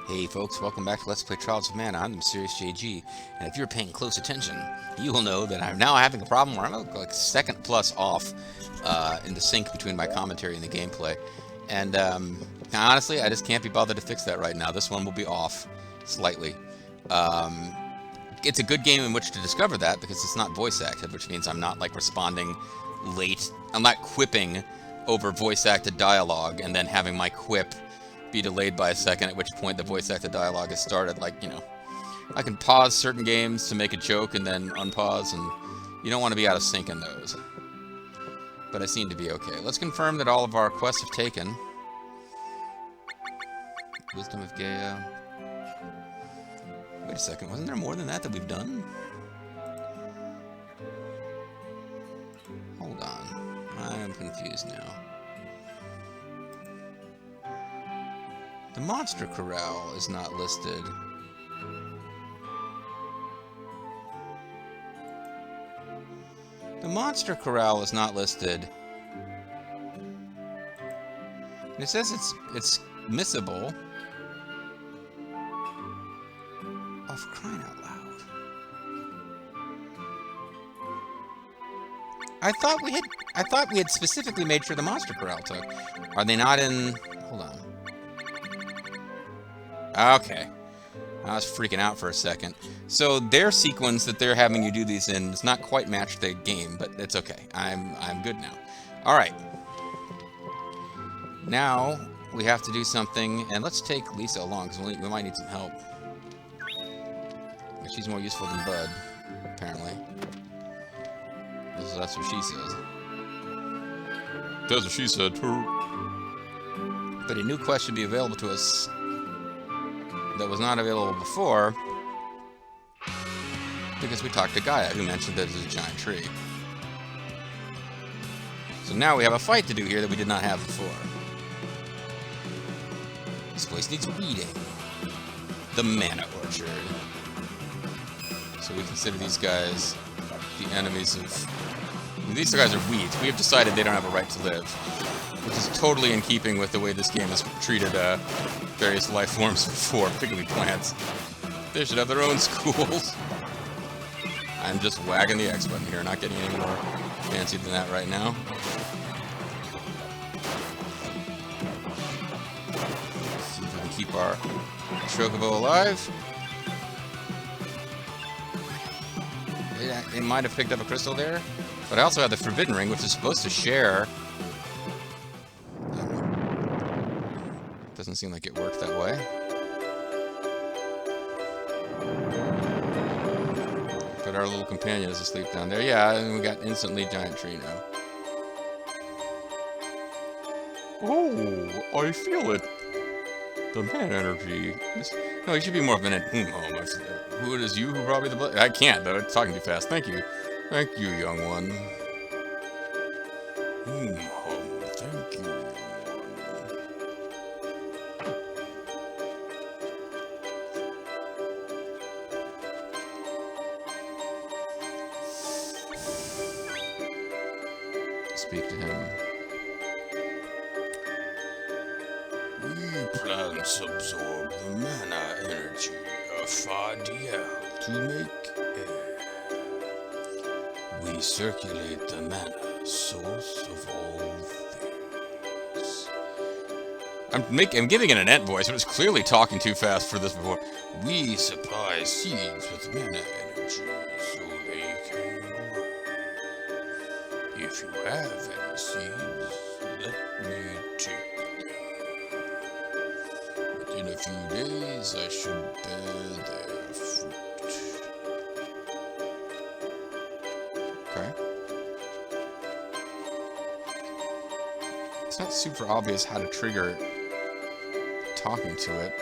Hey folks, welcome back to Let's Play Trials of Mana. I'm the Mysterious JG, and if you're paying close attention, you will know that I'm now having a problem where I'm like second plus off in the sync between my commentary and the gameplay. And honestly, I just can't be bothered to fix that right now. This one will be off slightly. It's a good game in which to discover that because it's not voice acted, which means I'm not like responding late. I'm not quipping over voice acted dialogue and then having my quip be delayed by a second, at which point the voice acted dialogue has started. Like, you know, I can pause certain games to make a joke and then unpause, and you don't want to be out of sync in those. But I seem to be okay. Let's confirm that all of our quests have taken. Wisdom of Gaia. Wait a second, wasn't there more than that we've done? Hold on. I'm confused now. The Monster Corral is not listed. The Monster Corral is not listed. And it says it's missable. Oh, for crying out loud. I thought we had specifically made sure the Monster Corral took. Are they not in... Hold on. Okay. I was freaking out for a second. So their sequence that they're having you do these in does not quite match the game, but it's okay. I'm good now. Alright. Now we have to do something, and let's take Lisa along, because we might need some help. She's more useful than Bud, apparently. That's what she says. That's what she said, too. But a new quest should be available to us that was not available before, because we talked to Gaia, who mentioned that there's a giant tree. So now we have a fight to do here that we did not have before. This place needs weeding. The Mana Orchard. So we consider these guys the enemies of... These guys are weeds. We have decided they don't have a right to live, which is totally in keeping with the way this game has treated various life forms before, particularly plants. They should have their own schools. I'm just wagging the X button here, not getting any more fancy than that right now. Let's see if we can keep our Chocobo alive. It might have picked up a crystal there, but I also have the Forbidden Ring, which is supposed to share. Doesn't seem like it worked that way. But our little companion is asleep down there. Yeah, and we got instantly giant tree now. Oh, I feel it. The man energy. No, you should be more of an home. Who it is you who brought me the blood? I can't, though. It's talking too fast. Thank you. Thank you, young one. Home. Thank you, young one. Speak to him. We plants absorb the mana energy of Fardiel to make air. We circulate the mana, source of all things. I'm giving it an ant voice, but it's clearly talking too fast for this before. We supply seeds with mana energy so they can grow. If you have any seeds, let me take them. Within a few days, I should bear their fruit. Okay. It's not super obvious how to trigger talking to it.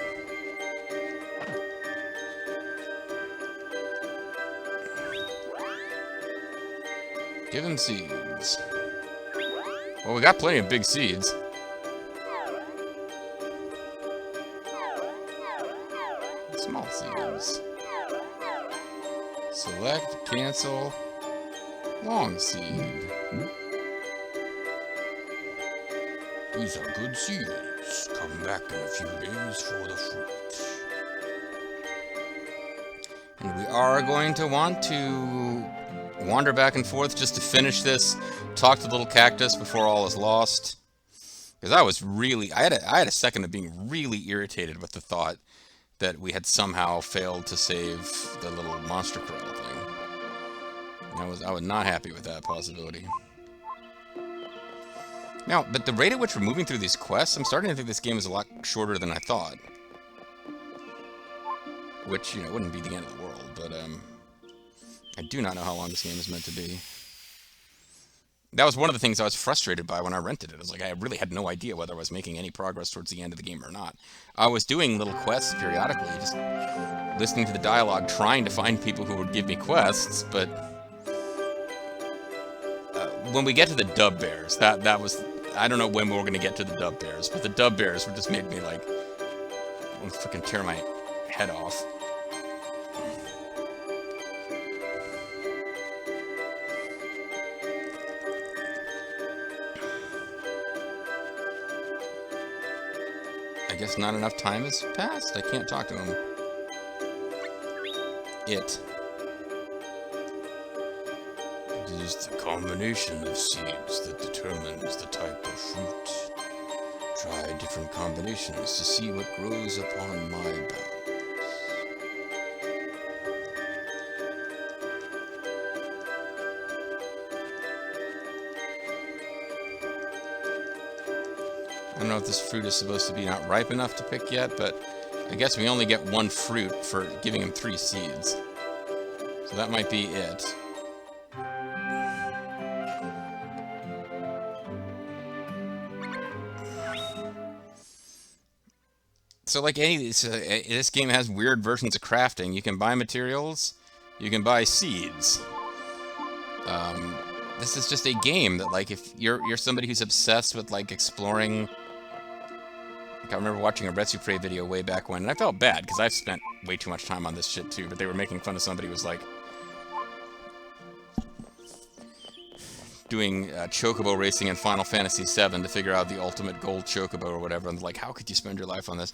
Give him seeds. Well, we got plenty of big seeds. Small seeds. Select, cancel, long seed. These are good seeds. Come back in a few days for the fruit. And we are going to want to wander back and forth just to finish this, talk to the little cactus before all is lost. Because I was really, I had a second of being really irritated with the thought that we had somehow failed to save the little monster corral thing. I was not happy with that possibility. Now, but the rate at which we're moving through these quests, I'm starting to think this game is a lot shorter than I thought. Which, you know, wouldn't be the end of the world, but I do not know how long this game is meant to be. That was one of the things I was frustrated by when I rented it. I was like, I really had no idea whether I was making any progress towards the end of the game or not. I was doing little quests periodically, just listening to the dialogue, trying to find people who would give me quests, but when we get to the dub bears, that was, I don't know when we were going to get to the dub bears, but the dub bears just made me like, I'm freaking tear my head off. I guess not enough time has passed. I can't talk to him. It is the combination of seeds that determines the type of fruit. Try different combinations to see what grows upon my bounds. I don't know if this fruit is supposed to be not ripe enough to pick yet, but I guess we only get one fruit for giving him 3 seeds. So that might be it. So like this game has weird versions of crafting. You can buy materials, you can buy seeds. This is just a game that, like, if you're somebody who's obsessed with, like, exploring. Like, I remember watching a Retsupre video way back when, and I felt bad because I've spent way too much time on this shit too. But they were making fun of somebody who was like doing chocobo racing in Final Fantasy VII to figure out the ultimate gold chocobo or whatever. And like, how could you spend your life on this?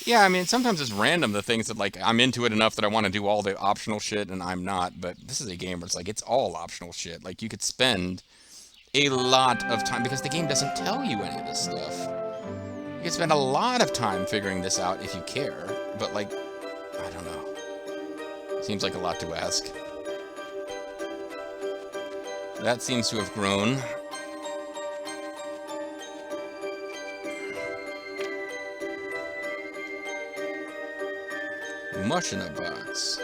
Yeah, I mean, sometimes it's random, the things that, like, I'm into it enough that I want to do all the optional shit, and I'm not, but this is a game where it's like, it's all optional shit. Like, you could spend a lot of time, because the game doesn't tell you any of this stuff. You could spend a lot of time figuring this out if you care, but, like, I don't know. Seems like a lot to ask. That seems to have grown. Mush in a box.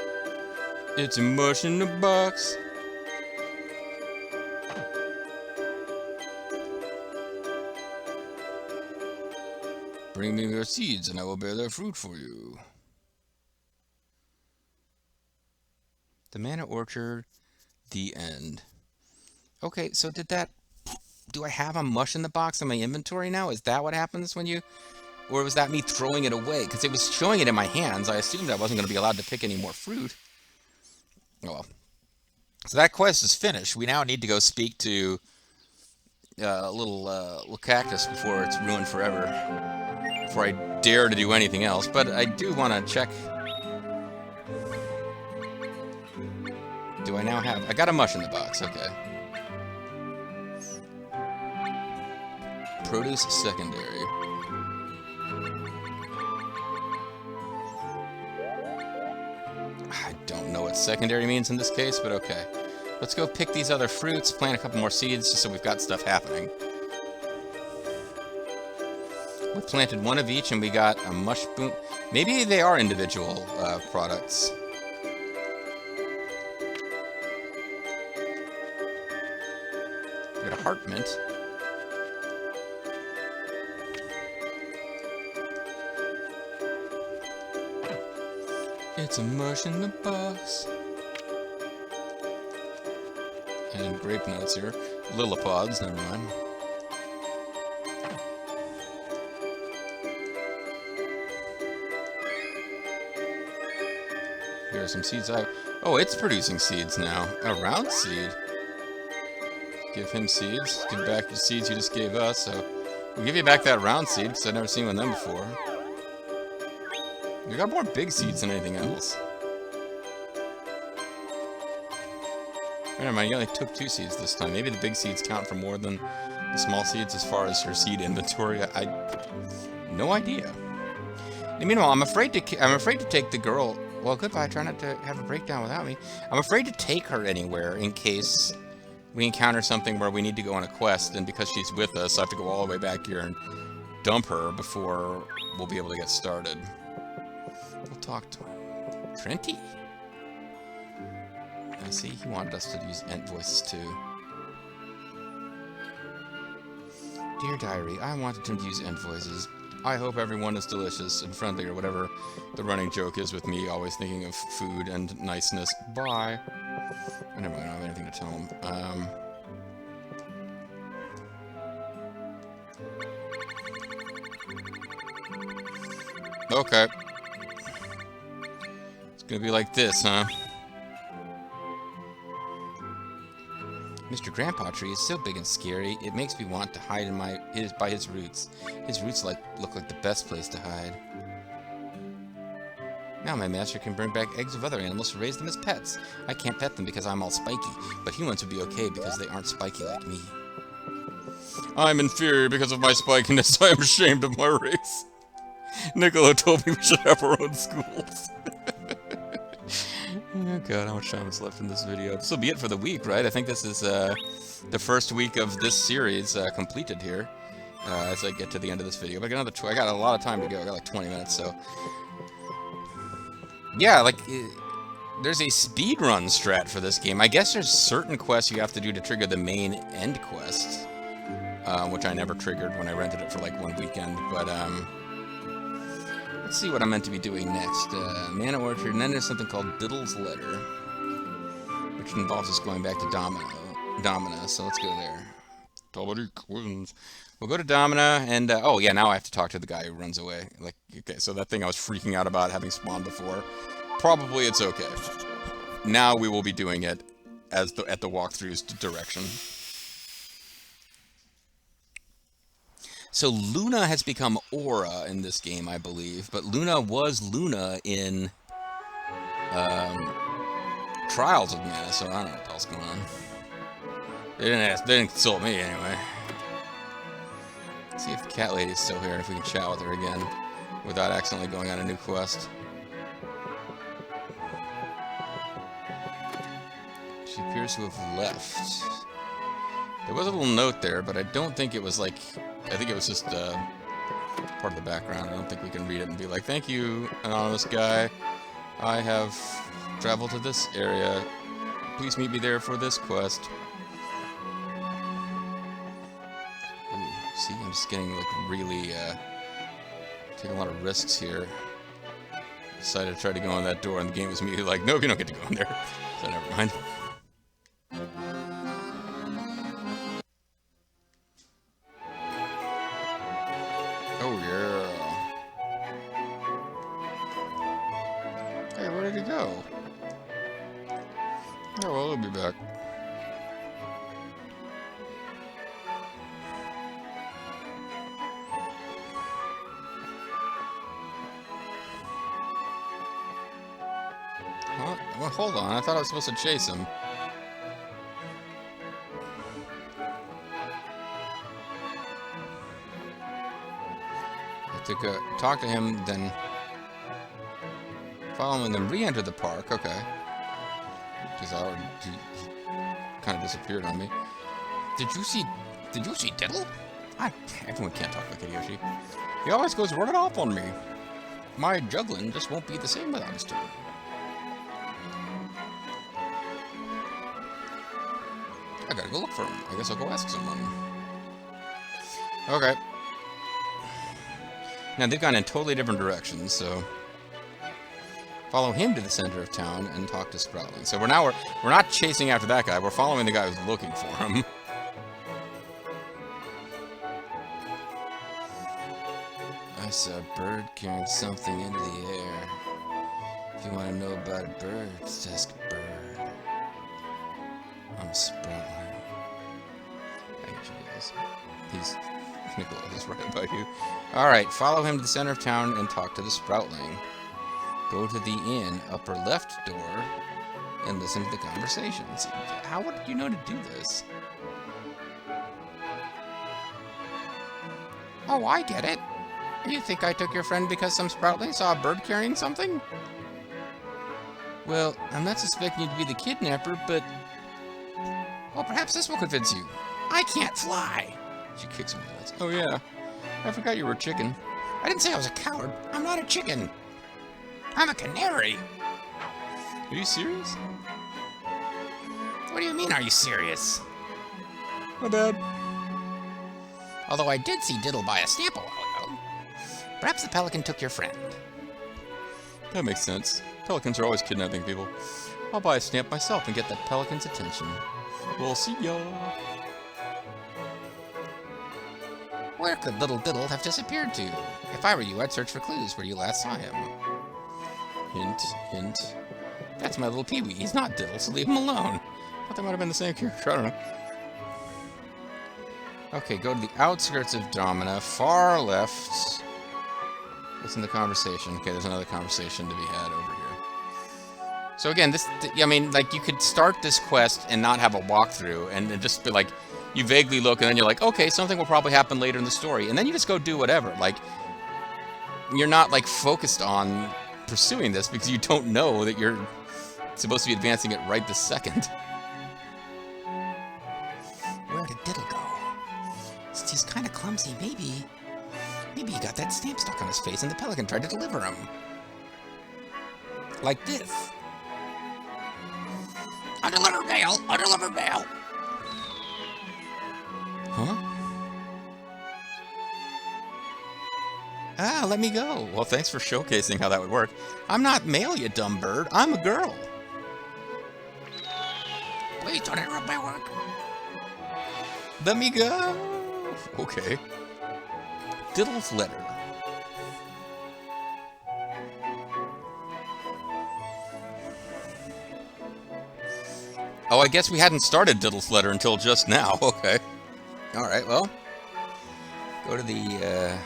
It's a mush in a box. Bring me your seeds and I will bear their fruit for you. The Mana Orchard, the end. Okay, so do I have a mush in the box in my inventory now? Is that what happens when you... Or was that me throwing it away? Because it was showing it in my hands. I assumed I wasn't going to be allowed to pick any more fruit. Oh well. So that quest is finished. We now need to go speak to little cactus before it's ruined forever. Before I dare to do anything else. But I do want to check... Do I now have... I got a mush in the box. Okay. Produce secondary. I don't know what secondary means in this case, but okay. Let's go pick these other fruits, plant a couple more seeds, just so we've got stuff happening. We planted one of each, and we got a mushroom. Maybe they are individual products. We got a heart mint. It's a mush in the box. And grape notes here. Lillipods, never mind. Here are some seeds. Oh, it's producing seeds now. A round seed. Give him seeds. Give back the seeds you just gave us. So we'll give you back that round seed because I've never seen one of them before. We got more big seeds than anything else. Never mind, you only took 2 seeds this time. Maybe the big seeds count for more than the small seeds as far as your seed inventory. No idea. And meanwhile, I'm afraid to take the girl. Well, goodbye. Try not to have a breakdown without me. I'm afraid to take her anywhere in case we encounter something where we need to go on a quest, and because she's with us, I have to go all the way back here and dump her before we'll be able to get started. We'll talk to him. Trenty? I see, he wanted us to use ent voices too. Dear Diary, I wanted to use ent voices. I hope everyone is delicious and friendly, or whatever the running joke is with me, always thinking of food and niceness. Bye. I never mind, I don't have anything to tell him. Okay. It's gonna be like this, huh? Mr. Grandpa Tree is so big and scary, it makes me want to hide in by his roots. His roots look like the best place to hide. Now my master can bring back eggs of other animals to raise them as pets. I can't pet them because I'm all spiky, but humans would be okay because they aren't spiky like me. I'm inferior because of my spikiness. I am ashamed of my race. Niccolo told me we should have our own schools. Oh god, how much time is left in this video? This will be it for the week, right? I think this is the first week of this series completed here. As I get to the end of this video. But I got I got a lot of time to go. I got like 20 minutes, so... Yeah, like... there's a speedrun strat for this game. I guess there's certain quests you have to do to trigger the main end quest. Which I never triggered when I rented it for like one weekend, but let's see what I'm meant to be doing next. Mana Orchard, and then there's something called Diddle's Letter, which involves us going back to Domina, so let's go there. We'll go to Domina, and, oh yeah, now I have to talk to the guy who runs away. Like, okay, so that thing I was freaking out about having spawned before, probably it's okay. Now we will be doing it as at the walkthrough's direction. So Luna has become Aura in this game, I believe, but Luna was Luna in Trials of Mana, so I don't know what the hell's going on. They didn't consult me anyway. Let's see if the cat lady's still here and if we can chat with her again without accidentally going on a new quest. She appears to have left. There was a little note there, but I don't think it was like... I think it was just part of the background. I don't think we can read it and be like, thank you, anonymous guy. I have traveled to this area. Please meet me there for this quest. Ooh, see, I'm just getting like really taking a lot of risks here. Decided to try to go in that door, and the game was immediately like, nope, you don't get to go in there. So never mind. Oh, yeah. Hey, where did he go? Oh, well, he'll be back. Huh? Well, hold on. I thought I was supposed to chase him. To go talk to him, then follow him, and then re-enter the park. Okay, because he kind of disappeared on me. Did you see Diddle? Everyone can't talk like Hideyoshi. He always goes running off on me. My juggling just won't be the same without his tune. I gotta go look for him. I guess I'll go ask someone. Okay. Now, they've gone in totally different directions, so... Follow him to the center of town and talk to Sproutling. So we're not chasing after that guy, we're following the guy who's looking for him. I saw a bird carrying something into the air. If you want to know about a bird, just ask a bird. I'm Sproutling. I get you guys. He's... Nicholas is right about you. Alright, follow him to the center of town and talk to the Sproutling. Go to the inn, upper left door. and listen to the conversations. How would you know to do this? Oh, I get it. You think I took your friend because some sproutling saw a bird carrying something? Well, I'm not suspecting you to be the kidnapper, but... Well, perhaps this will convince you. I can't fly! She kicks me in the nuts. Oh, yeah. I forgot you were a chicken. I didn't say I was a coward. I'm not a chicken. I'm a canary. Are you serious? What do you mean, are you serious? My bad. Although I did see Diddle buy a stamp a while ago. Perhaps the pelican took your friend. That makes sense. Pelicans are always kidnapping people. I'll buy a stamp myself and get that pelican's attention. We'll see ya. Where could little Diddle have disappeared to? If I were you, I'd search for clues where you last saw him. Hint, hint. That's my little Pee-wee. He's not Diddle, so leave him alone. I thought they might have been the same character. I don't know. Okay, go to the outskirts of Domina, far left. Listen to the conversation. Okay, there's another conversation to be had over here. So again, I mean, like, you could start this quest and not have a walkthrough, and just be like, you vaguely look, and then you're like, okay, something will probably happen later in the story, and then you just go do whatever. Like, you're not, like, focused on pursuing this because you don't know that you're supposed to be advancing it right this second. Where did Diddle go? Since he's kind of clumsy, maybe he got that stamp stuck on his face and the pelican tried to deliver him. Like this. Undelivered mail! Undelivered mail! Huh? Ah, let me go. Well, thanks for showcasing how that would work. I'm not male, you dumb bird. I'm a girl. Please don't interrupt my work. Let me go. Okay. Diddle's letter. Oh, I guess we hadn't started Diddle's letter until just now. Okay. Alright, well. Go to the,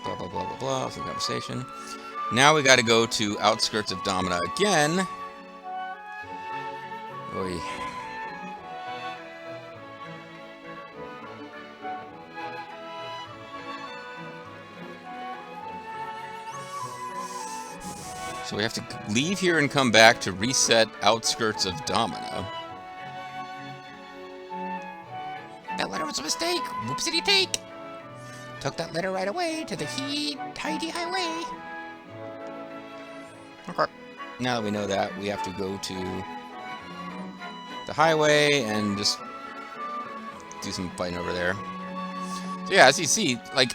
blah, blah, blah, blah, blah. Some conversation. Now we gotta go to outskirts of Domina again. Oy. So we have to leave here and come back to reset outskirts of Domina. That letter was a mistake. Whoopsie-take. Took that letter right away to the tidy highway. Okay. Now that we know that, we have to go to the highway and just do some fighting over there. So yeah, as you see, like,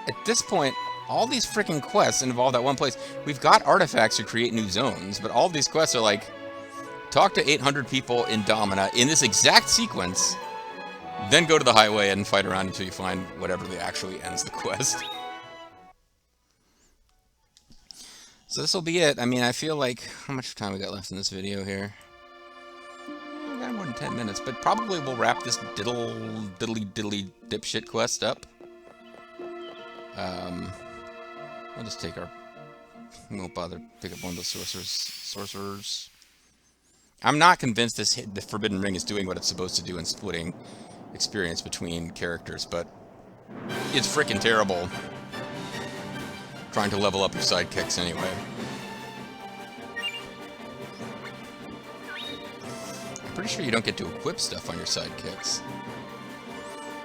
at this point, all these freaking quests involve that one place. We've got artifacts to create new zones, but all these quests are like, talk to 800 people in Domina in this exact sequence, then go to the highway and fight around until you find whatever that actually ends the quest. So this will be it. I mean, I feel like... How much time we got left in this video here? We got more than 10 minutes, but probably we'll wrap this diddly dipshit quest up. I'll just take our... We won't bother to pick up one of those sorcerers. I'm not convinced the Forbidden Ring is doing what it's supposed to do in splitting experience between characters, but it's freaking terrible trying to level up your sidekicks anyway. I'm pretty sure you don't get to equip stuff on your sidekicks.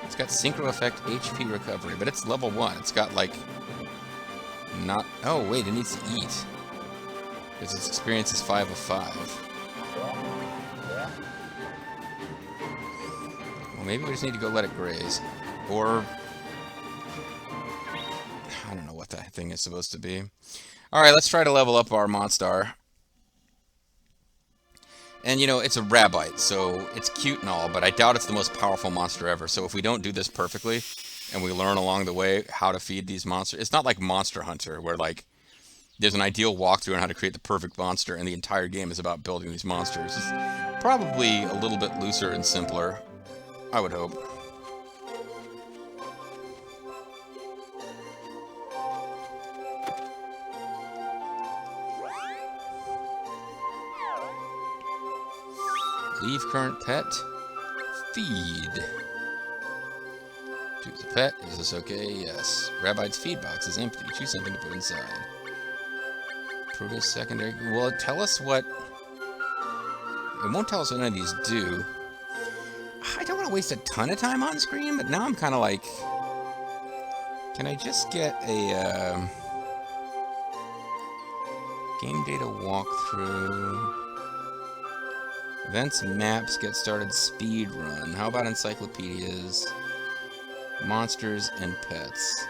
It's got Synchro Effect HP Recovery, but it's level 1. It's got, like, not... Oh, wait, it needs to eat. Because its experience is 5 of 5. Well, maybe we just need to go let it graze. Or... I don't know what that thing is supposed to be. Alright, let's try to level up our Monstar. And, you know, it's a Rabbite, so it's cute and all, but I doubt it's the most powerful monster ever. So if we don't do this perfectly, and we learn along the way how to feed these monsters... It's not like Monster Hunter, where, like, there's an ideal walkthrough on how to create the perfect monster, and the entire game is about building these monsters. It's probably a little bit looser and simpler, I would hope. Leave current pet. Feed. Choose a pet. Is this okay? Yes. Rabbi's feed box is empty. Choose something to put inside. Produce secondary. Will it tell us what... It won't tell us what any of these do. I don't want to waste a ton of time on screen, but now I'm kind of like... Can I just get a... game data walkthrough... Events, maps, get started, speed run. How about encyclopedias? Monsters and pets.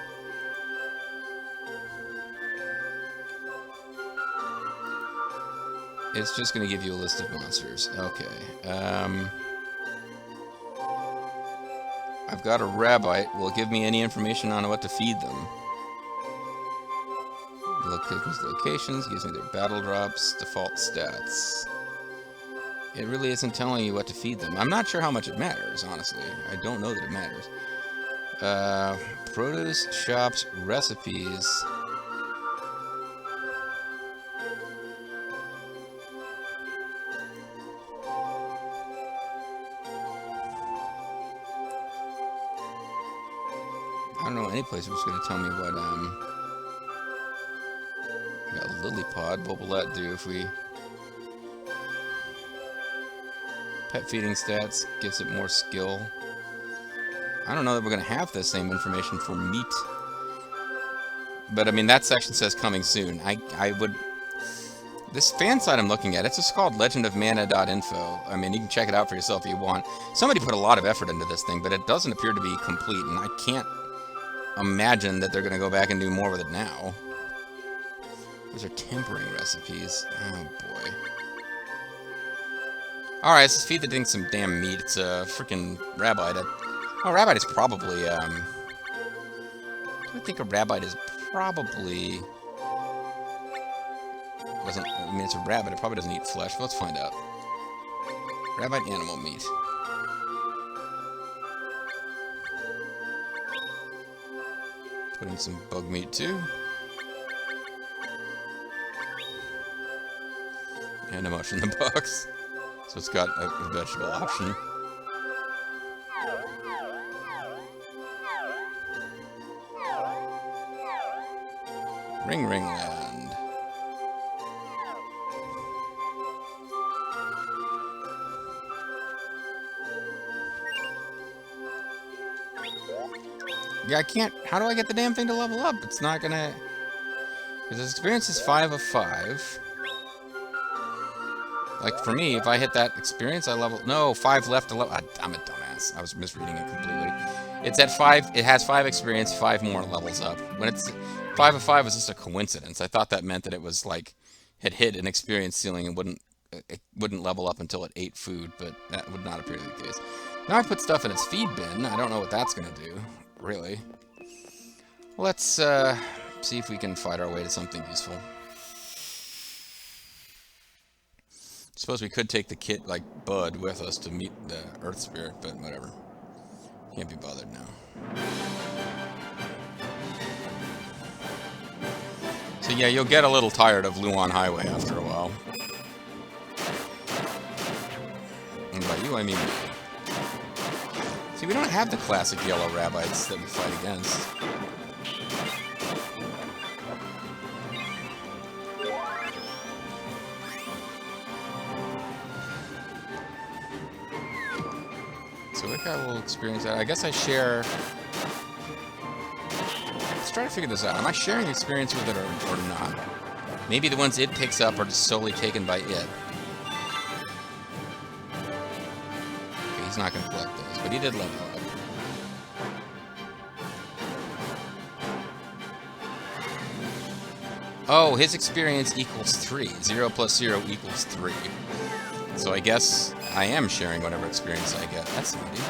It's just going to give you a list of monsters. Okay. I've got a rabbit. Will it give me any information on what to feed them? Locations, gives me their battle drops, default stats. It really isn't telling you what to feed them. I'm not sure how much it matters, honestly. I don't know that it matters. Produce, shops, recipes. I don't know any place which is going to tell me what, we got lily pod. What will that do if we... Pet feeding stats gives it more skill. I don't know that we're going to have the same information for meat. But, I mean, that section says coming soon. I would... This fan site I'm looking at, it's just called legendofmana.info. I mean, you can check it out for yourself if you want. Somebody put a lot of effort into this thing, but it doesn't appear to be complete, and I can't imagine that they're going to go back and do more with it now. Those are tempering recipes. Oh, boy. Alright, let's feed the thing some damn meat. It's a freaking rabbit. Oh, rabbit is probably, I think a rabbit is probably... I mean, it's a rabbit. It probably doesn't eat flesh. Let's find out. Rabbit animal meat. Put in some bug meat, too. And a mushroom in the box. So it's got a vegetable option. Ring Land. Yeah, I can't... How do I get the damn thing to level up? It's not gonna... Because this experience is 5 of 5. Like, for me, if I hit that experience, I level... No, 5 left to level... I'm a dumbass. I was misreading it completely. It's at 5... It has 5 experience, 5 more levels up. When it's... 5 of 5 is just a coincidence. I thought that meant that it was, like... Had hit an experience ceiling and it wouldn't level up until it ate food, but that would not appear to be the case. Now I put stuff in its feed bin. I don't know what that's gonna do. Really. Let's see if we can fight our way to something useful. Suppose we could take the kit like Bud with us to meet the Earth Spirit, but whatever. Can't be bothered now. So yeah, you'll get a little tired of Luan Highway after a while. And by you, I mean me. See, we don't have the classic yellow rabbits that we fight against. So that guy will experience that. I guess I share... Let's try to figure this out. Am I sharing the experience with it or not? Maybe the ones it picks up are just solely taken by it. Okay, he's not going to collect those, but he did level up. Oh, his experience equals 3. 0 plus 0 equals 3. So I guess I am sharing whatever experience I get. That's handy.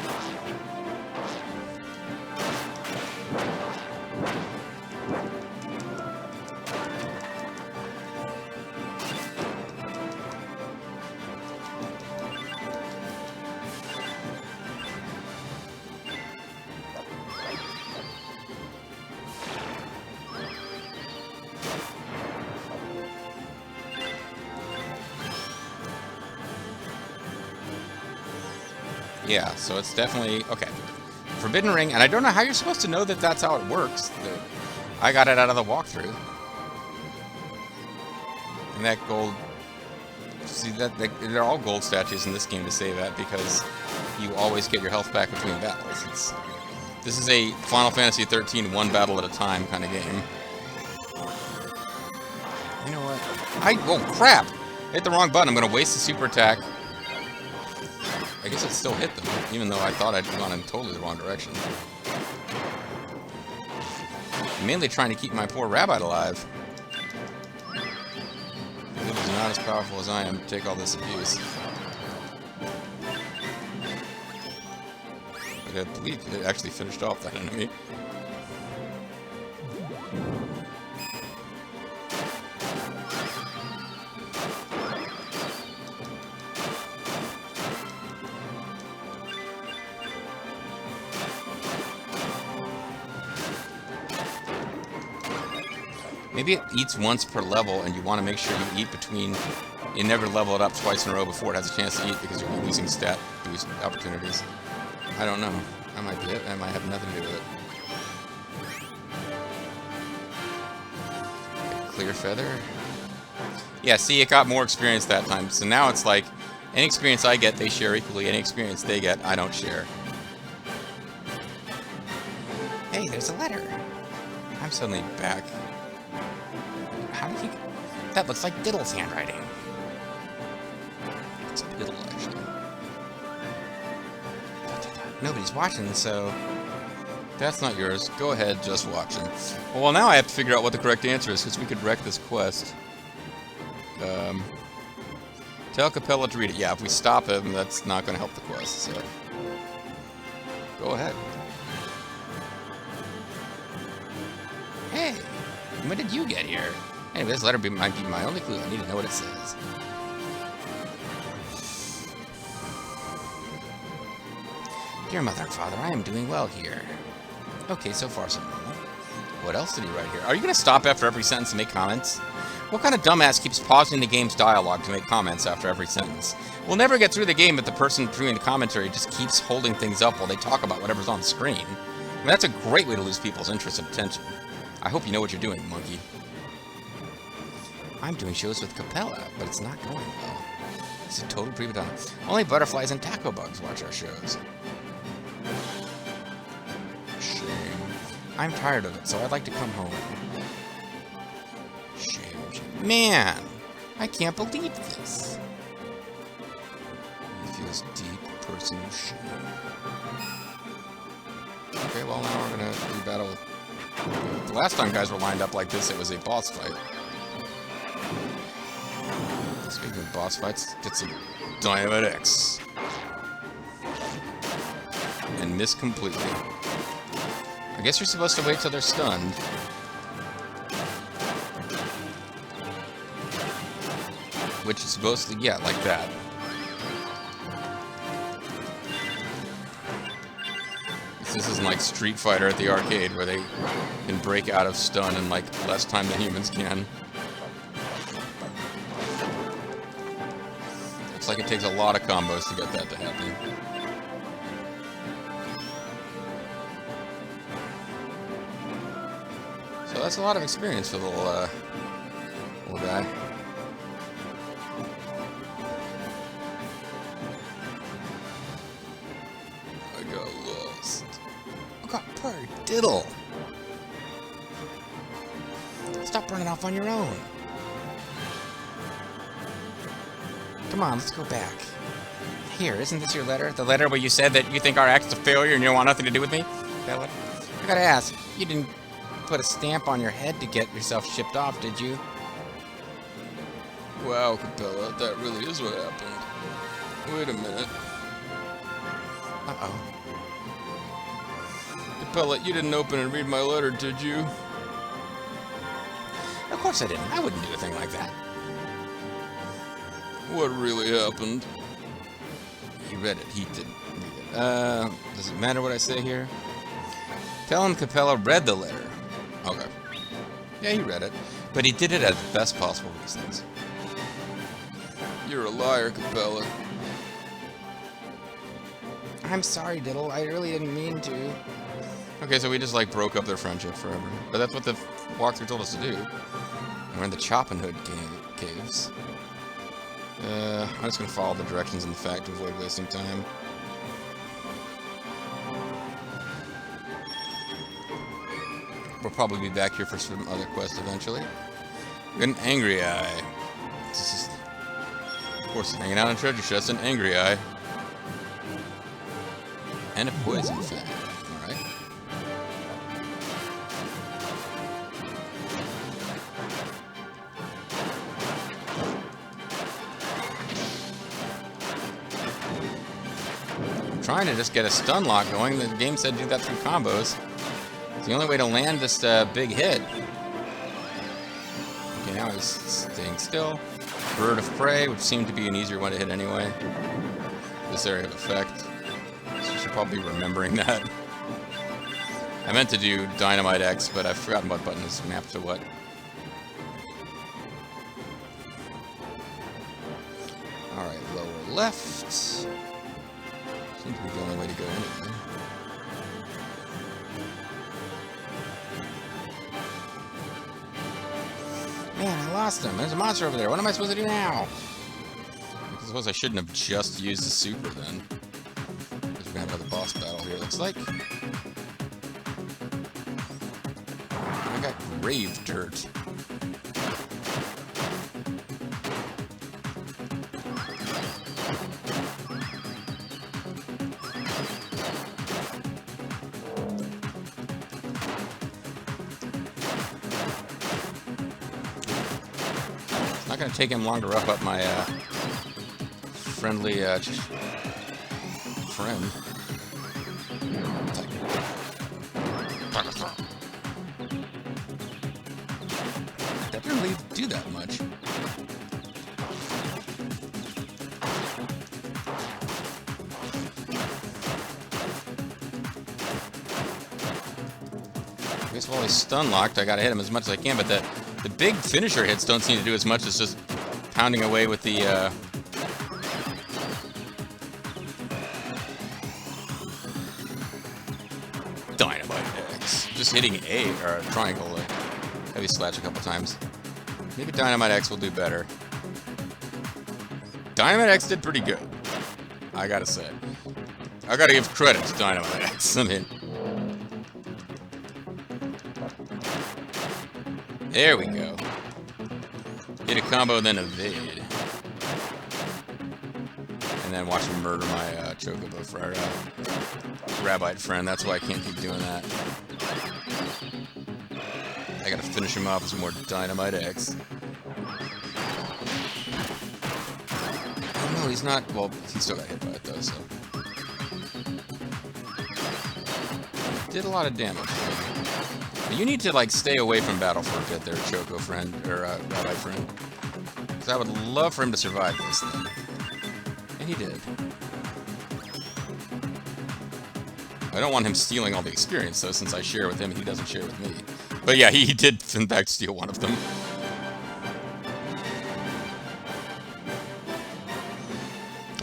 Yeah, so it's definitely... Okay. Forbidden Ring, and I don't know how you're supposed to know that that's how it works. I got it out of the walkthrough. And that gold... See, they're all gold statues in this game to save at, because you always get your health back between battles. This is a Final Fantasy 13 one battle at a time kind of game. You know what? Oh, crap! I hit the wrong button. I'm going to waste the super attack. I guess it still hit them, even though I thought I'd gone in totally the wrong direction. I'm mainly trying to keep my poor rabbit alive. It is not as powerful as I am to take all this abuse. But I believe it actually finished off that enemy. Maybe it eats once per level, and you want to make sure you eat between... You never level it up twice in a row before it has a chance to eat, because you'll be losing stat boost opportunities. I don't know. That might be it. That might have nothing to do with it. Clear feather. Yeah, see, it got more experience that time. So now it's like, any experience I get, they share equally. Any experience they get, I don't share. Hey, there's a letter. I'm suddenly back. How do you... That looks like Diddle's handwriting. It's a Diddle, actually. Nobody's watching, so... That's not yours. Go ahead, just watching. Well, now I have to figure out what the correct answer is, because we could wreck this quest. Tell Capella to read it. Yeah, if we stop him, that's not going to help the quest, so... Go ahead. Hey! When did you get here? Anyway, this letter might be my only clue. I need to know what it says. Dear Mother and Father, I am doing well here. Okay, so far so normal. What else did he write here? Are you going to stop after every sentence and make comments? What kind of dumbass keeps pausing the game's dialogue to make comments after every sentence? We'll never get through the game if the person doing the commentary just keeps holding things up while they talk about whatever's on the screen. I mean, that's a great way to lose people's interest and attention. I hope you know what you're doing, monkey. I'm doing shows with Capella, but it's not going well. It's a total prima donna. Only butterflies and taco bugs watch our shows. Shame. I'm tired of it, so I'd like to come home. Shame. Man! I can't believe this. He feels deep personal shame. Okay, well now we're gonna rebattle. The last time guys were lined up like this, it was a boss fight. Speaking of boss fights, get some Dynamite X. And miss completely. I guess you're supposed to wait till they're stunned. Which is supposed to, yeah, like that. This isn't like Street Fighter at the arcade where they can break out of stun in like less time than humans can. Looks like it takes a lot of combos to get that to happen. So that's a lot of experience for the little guy. I got lost. I got Hell Diddle. Stop running off on your own. Come on, let's go back. Here, isn't this your letter? The letter where you said that you think our act's a failure and you don't want nothing to do with me? That letter? I gotta ask, you didn't put a stamp on your head to get yourself shipped off, did you? Wow, Capella, that really is what happened. Wait a minute. Uh-oh. Capella, you didn't open and read my letter, did you? Of course I didn't. I wouldn't do a thing like that. What really happened? He read it. He didn't read it. Does it matter what I say here? Tell him Capella read the letter. Okay. Yeah, he read it. But he did it at the best possible reasons. You're a liar, Capella. I'm sorry, Diddle. I really didn't mean to. Okay, so we just, like, broke up their friendship forever. But that's what the walkthrough told us to do. We're in the Chopping Hood caves. I'm just gonna follow the directions in the fact to avoid wasting time. We'll probably be back here for some other quest eventually. We got an Angry Eye. This is, of course, hanging out in treasure chests, an Angry Eye. And a Poison Fang. Alright. I'm trying to just get a stun lock going. The game said do that through combos. It's the only way to land this big hit. Okay, now he's staying still. Bird of Prey, which seemed to be an easier one to hit anyway. This area of effect. So you should probably be remembering that. I meant to do Dynamite X, but I've forgotten what button is mapped to what. Alright, lower left. Seems to be the only way to go anyway. Man, I lost him. There's a monster over there. What am I supposed to do now? I suppose I shouldn't have just used the super then. Because we're going to have another boss battle here, looks like. I got grave dirt. Not gonna take him long to rough up my friendly friend. That didn't really do that much. I guess while he's stun locked, I gotta hit him as much as I can, but the big finisher hits don't seem to do as much as just pounding away with the, Dynamite X. Just hitting A, or triangle, heavy slash a couple times. Maybe Dynamite X will do better. Dynamite X did pretty good, I gotta say. I gotta give credit to Dynamite X. I mean, there we go. Hit a combo, then evade. And then watch him murder my Chocobo for our Rabite friend. That's why I can't keep doing that. I gotta finish him off with some more Dynamite X. Oh no, he's not. Well, he still got hit by it though, so. Did a lot of damage. You need to, like, stay away from battle for a bit there, Choco friend, or Rabbi friend. Because I would love for him to survive this thing. And he did. I don't want him stealing all the experience, though, since I share with him and he doesn't share with me. But yeah, he did, in fact, steal one of them.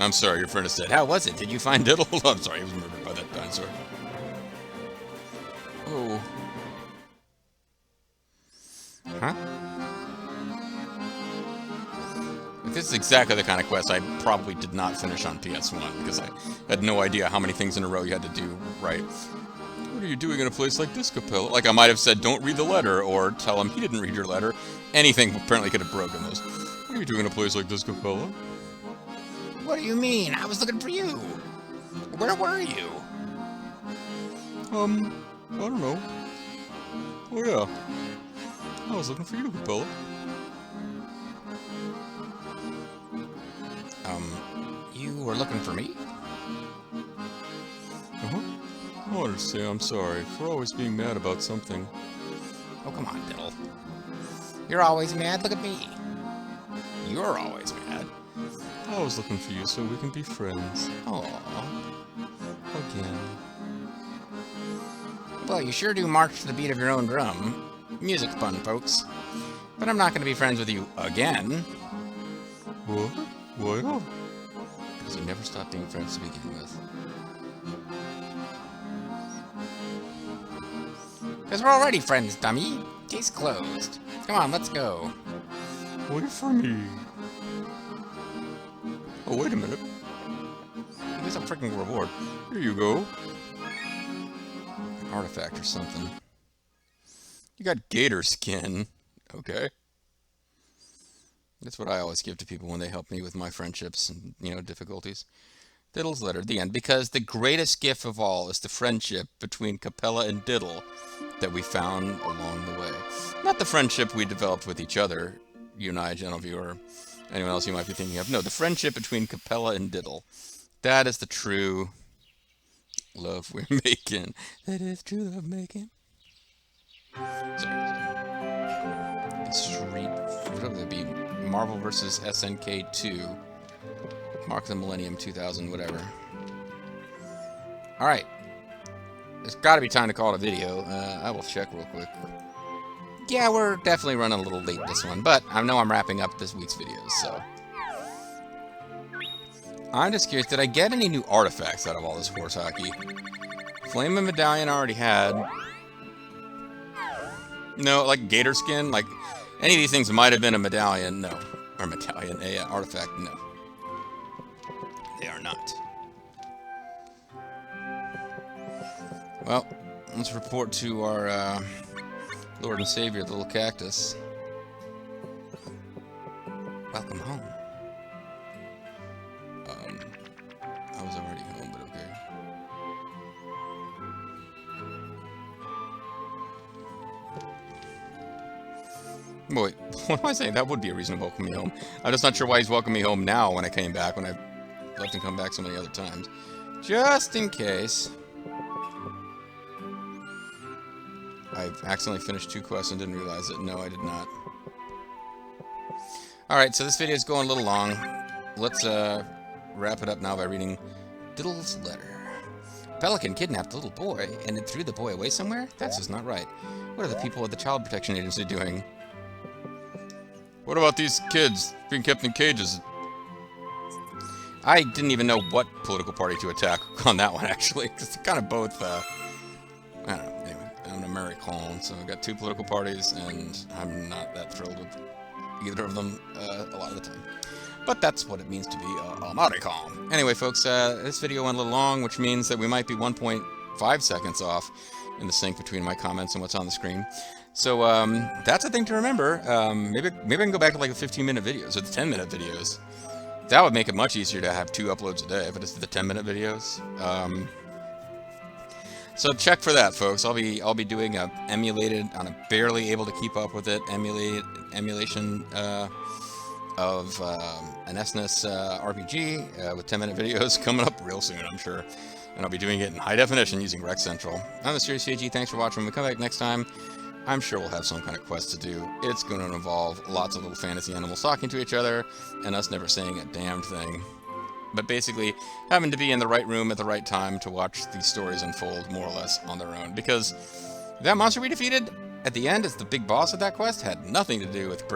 I'm sorry, your friend has said, how was it? Did you find Diddle? I'm sorry, he was murdered by that dinosaur. Oh. Huh? This is exactly the kind of quest I probably did not finish on PS1, because I had no idea how many things in a row you had to do right. What are you doing in a place like this, Capella? Like, I might have said, don't read the letter, or tell him he didn't read your letter. Anything apparently could have broken this. What are you doing in a place like this, Capella? What do you mean? I was looking for you. Where were you? I don't know. Oh, yeah. I was looking for you, Capella. You were looking for me? Uh-huh. I wanted to say I'm sorry for always being mad about something. Oh, come on, Diddle. You're always mad? Look at me. You're always mad. I was looking for you so we can be friends. Aww. Again. Well, you sure do march to the beat of your own drum. Music's fun, folks. But I'm not going to be friends with you again. What? Why not? Because you never stopped being friends to begin with. Because we're already friends, dummy. Case closed. Come on, let's go. Wait for me. Oh, wait a minute. There's a freaking reward. Here you go. An artifact or something. You got gator skin. Okay. That's what I always give to people when they help me with my friendships and, you know, difficulties. Diddle's letter, the end. Because the greatest gift of all is the friendship between Capella and Diddle that we found along the way. Not the friendship we developed with each other, you and I, gentle viewer, or anyone else you might be thinking of. No, the friendship between Capella and Diddle. That is the true love we're making. That is true love making. Sorry. Street, what would it be? Marvel vs. SNK 2. Mark of the Millennium 2000, whatever. Alright. There's got to be time to call it a video. I will check real quick. Yeah, we're definitely running a little late this one, but I know I'm wrapping up this week's videos, so. I'm just curious, did I get any new artifacts out of all this horse hockey? Flame and Medallion I already had. No, like gator skin, like any of these things might have been a medallion, no. Or medallion, a artifact, no. They are not. Well, let's report to our Lord and Savior, the little cactus. Welcome home. I was already home, but okay. Wait, what am I saying? That would be a reason to welcome me home. I'm just not sure why he's welcoming me home now when I came back, when I left and come back so many other times. Just in case. I accidentally finished 2 quests and didn't realize it. No, I did not. Alright, so this video is going a little long. Let's wrap it up now by reading Diddle's letter. Pelican kidnapped the little boy and it threw the boy away somewhere? That's just not right. What are the people at the Child Protection Agency doing? What about these kids being kept in cages? I didn't even know what political party to attack on that one, actually, because they're kind of both, I don't know, anyway, I'm an American, so I've got 2 political parties, and I'm not that thrilled with either of them a lot of the time. But that's what it means to be American. Anyway, folks, this video went a little long, which means that we might be 1.5 seconds off in the sync between my comments and what's on the screen. So, that's a thing to remember. Maybe I can go back to like the 15-minute videos or the 10-minute videos. That would make it much easier to have 2 uploads a day if it is the 10-minute videos. So check for that, folks. I'll be doing a emulated, I'm barely able to keep up with it, emulation of an SNES RPG with 10-minute videos coming up real soon, I'm sure. And I'll be doing it in high definition using Rec Central. I'm the Serious CG. Thanks for watching. When we come back next time, I'm sure we'll have some kind of quest to do. It's going to involve lots of little fantasy animals talking to each other, and us never saying a damn thing. But basically, having to be in the right room at the right time to watch these stories unfold more or less on their own. Because that monster we defeated at the end as the big boss of that quest had nothing to do with bringing